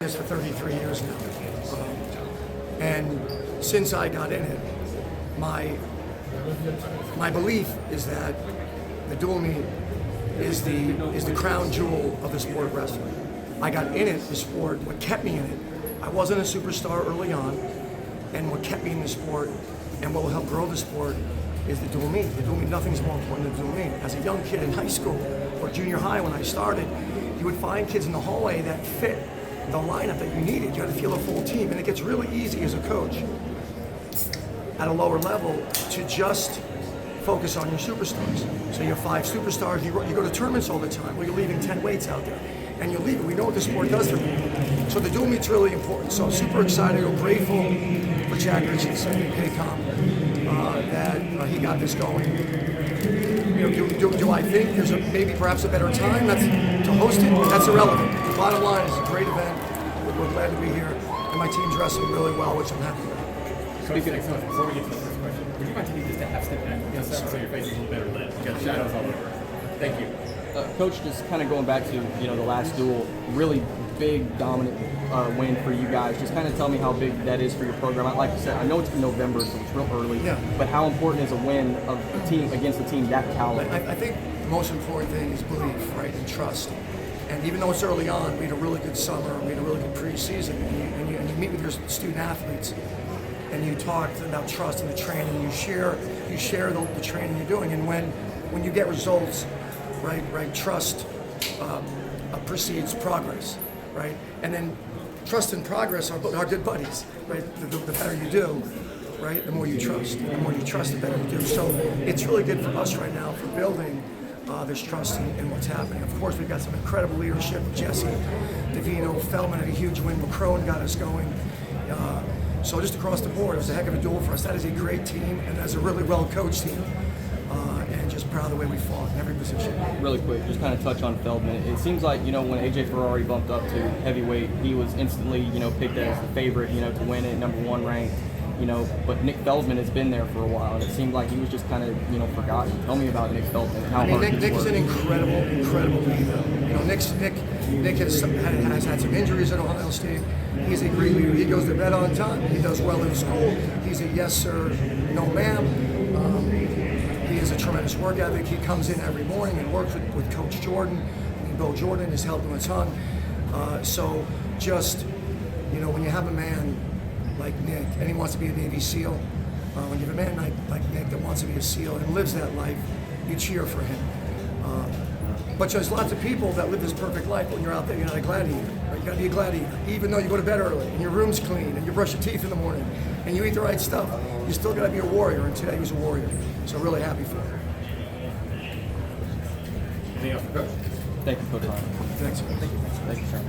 This for 33 years now. And since I got in it, my belief is that the dual meet is the crown jewel of the sport of wrestling. I got in it, the sport, what kept me in it. I wasn't a superstar early on, and what kept me in the sport and what will help grow the sport is the dual meet. The dual meet, nothing's more important than the dual meet. As a young kid in high school or junior high when I started, you would find kids in the hallway that fit the lineup that you needed. You had to feel a full team, and it gets really easy as a coach at a lower level to just focus on your superstars. So you have 5 superstars, you go to tournaments all the time where you're leaving 10 weights out there, and you leave it. We know what the sport does for people. So the dual meet's really important. So I'm super excited, I'm grateful for Jack Richardson and Paycom that he got this going. You know, do I think there's maybe perhaps a better time to host it? That's irrelevant. The bottom line is it's a great event. We're glad to be here, and my team's wrestling really well, which I'm happy with. Speaking of excellence, before we get to the first question, would you mind taking just a half step back? Yes, so your face is a little better lit. You got shadows all over. Thank you. Coach, just kind of going back to the last duel, really big dominant win for you guys. Just kind of tell me how big that is for your program. Like you said, I know it's in November, so it's real early. Yeah. But how important is a win of a team against a team that caliber? I think the most important thing is belief, right, and trust. And even though it's early on, we had a really good summer, we had a really good preseason, and you meet with your student athletes, and you talk about trust in the training. You share the training you're doing, and when you get results, right, trust precedes progress, right, and then trust and progress are good buddies, right. The better you do, right, the more you trust. The more you trust, the better you do. So it's really good for us right now for building this trust in what's happening. Of course, we've got some incredible leadership. Jesse, Davino, Feldman had a huge win. McCrone got us going. So just across the board, it was a heck of a duel for us. That is a great team, and that's a really well-coached team. And just proud of the way we fought in every position. Really quick, just kind of touch on Feldman. It seems like, when AJ Ferrari bumped up to heavyweight, he was instantly, picked as the favorite, to win it, #1 ranked. But Nick Feldman has been there for a while, and it seemed like he was just kind of, forgotten. Tell me about Nick Feldman and how hard Nick is an incredible leader. Nick has had some injuries at Ohio State. He's a great leader. He goes to bed on time. He does well in school. He's a yes sir, no ma'am. He has a tremendous work ethic. He comes in every morning and works with Coach Jordan. Bill Jordan has helped him a ton. So just, when you have a man like Nick, and he wants to be a Navy SEAL, when you have a man like Nick that wants to be a SEAL and lives that life, you cheer for him. But there's lots of people that live this perfect life. When you're out there, you're not a gladiator. Right? You got to be a gladiator. Even though you go to bed early, and your room's clean, and you brush your teeth in the morning, and you eat the right stuff, you still got to be a warrior, and today he was a warrior. So really happy for him. Anything else for Coach? Thank you, Coach Ryan. Thanks. Thank you, sir.